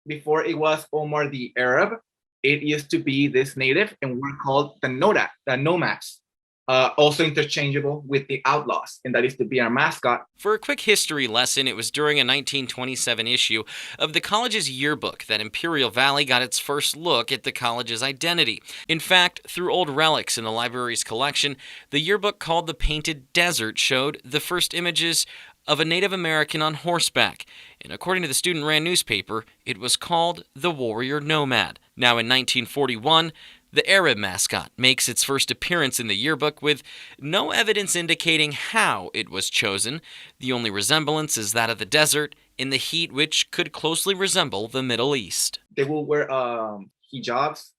before it was Omar the Arab, it used to be this native, and we're called the nomads. Also interchangeable with the outlaws, and that is to be our mascot. For a quick history lesson, it was during a 1927 issue of the college's yearbook that Imperial Valley got its first look at the college's identity. In fact, through old relics in the library's collection, the yearbook called The Painted Desert showed the first images of a Native American on horseback, and according to the student-ran newspaper, it was called the Warrior Nomad. Now in 1941, the Arab mascot makes its first appearance in the yearbook with no evidence indicating how it was chosen. The only resemblance is that of the desert in the heat, which could closely resemble the Middle East. They will wear hijabs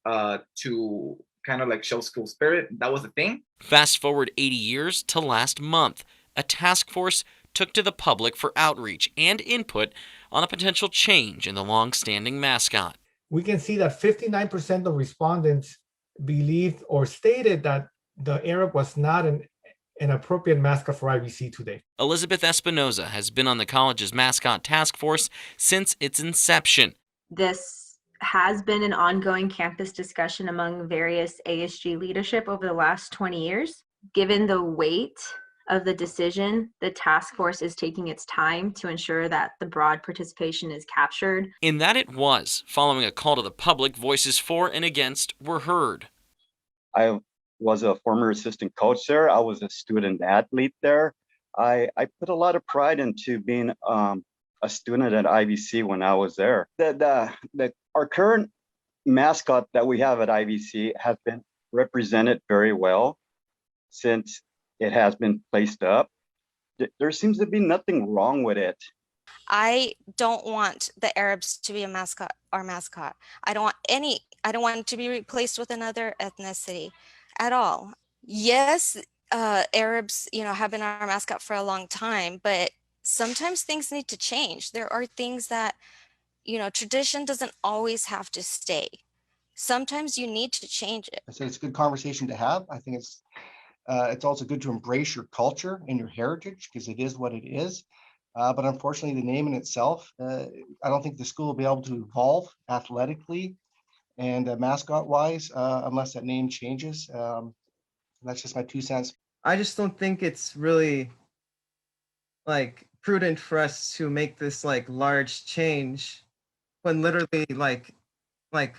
to kind of like show school spirit. That was the thing. Fast forward 80 years to last month. A task force took to the public for outreach and input on a potential change in the long-standing mascot. We can see that 59% of respondents believed or stated that the Arab was not an appropriate mascot for IVC today. Elizabeth Espinoza has been on the college's mascot task force since its inception. This has been an ongoing campus discussion among various ASG leadership over the last 20 years. Given the weight of the decision, the task force is taking its time to ensure that the broad participation is captured. In that it was. Following a call to the public, voices for and against were heard. I was a former assistant coach there. I was a student athlete there. I put a lot of pride into being a student at IVC when I was there. Our current mascot that we have at IVC has been represented very well since it has been placed up. There seems to be nothing wrong with it. I don't want the Arabs to be our mascot. I don't want it to be replaced with another ethnicity at all. Yes, Arabs, have been our mascot for a long time, but sometimes things need to change. There are things that, tradition doesn't always have to stay. Sometimes you need to change it. So it's a good conversation to have. I think it's also good to embrace your culture and your heritage because it is what it is. But unfortunately, the name in itself, I don't think the school will be able to evolve athletically and mascot-wise unless that name changes. That's just my 2 cents. I just don't think it's really prudent for us to make this large change when literally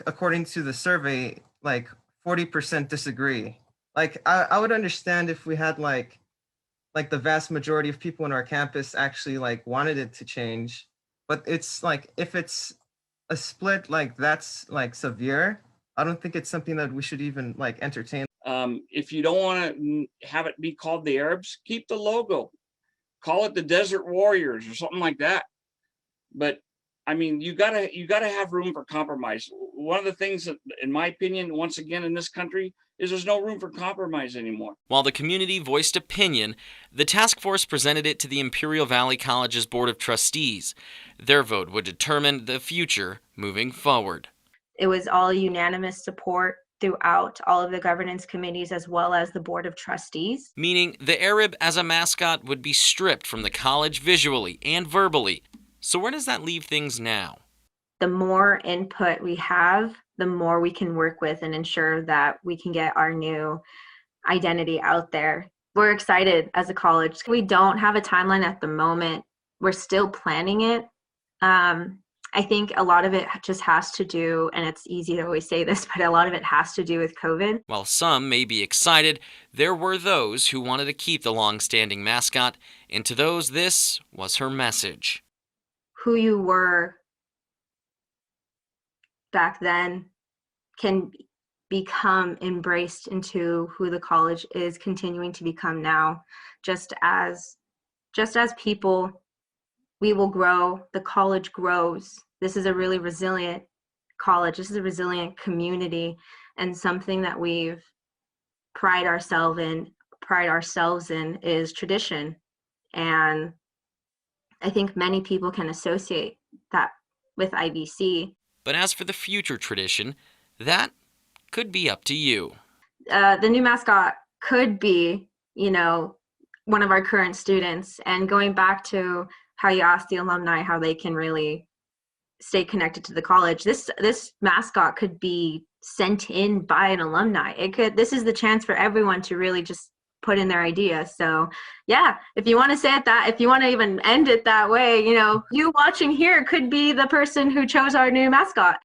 according to the survey 40% disagree. I would understand if we had the vast majority of people in our campus actually wanted it to change, but it's if it's a split that's severe, I don't think it's something that we should even entertain. If you don't want to have it be called the Arabs, keep the logo, call it the Desert Warriors or something like that. But I mean, you gotta have room for compromise. One of the things that, in my opinion, once again in this country, is there's no room for compromise anymore. While the community voiced opinion, the task force presented it to the Imperial Valley College's Board of Trustees. Their vote would determine the future moving forward. It was all unanimous support throughout all of the governance committees as well as the Board of Trustees. Meaning the Arab as a mascot would be stripped from the college visually and verbally. So where does that leave things now? The more input we have, the more we can work with and ensure that we can get our new identity out there. We're excited as a college. We don't have a timeline at the moment. We're still planning it. I think a lot of it just has to do, and it's easy to always say this, but a lot of it has to do with COVID. While some may be excited, there were those who wanted to keep the long-standing mascot, and to those this was her message. Who you were back then can become embraced into who the college is continuing to become now. Just as people, we will grow, the college grows. This is a really resilient college. This is a resilient community, and something that we've pride ourselves in is tradition. And I think many people can associate that with IVC. But as for the future tradition, that could be up to you. The new mascot could be, one of our current students. And going back to how you asked the alumni how they can really stay connected to the college. This mascot could be sent in by an alumni. This is the chance for everyone to really just put in their idea. So yeah, if you want to say it that, if you want to even end it that way, you watching here could be the person who chose our new mascot.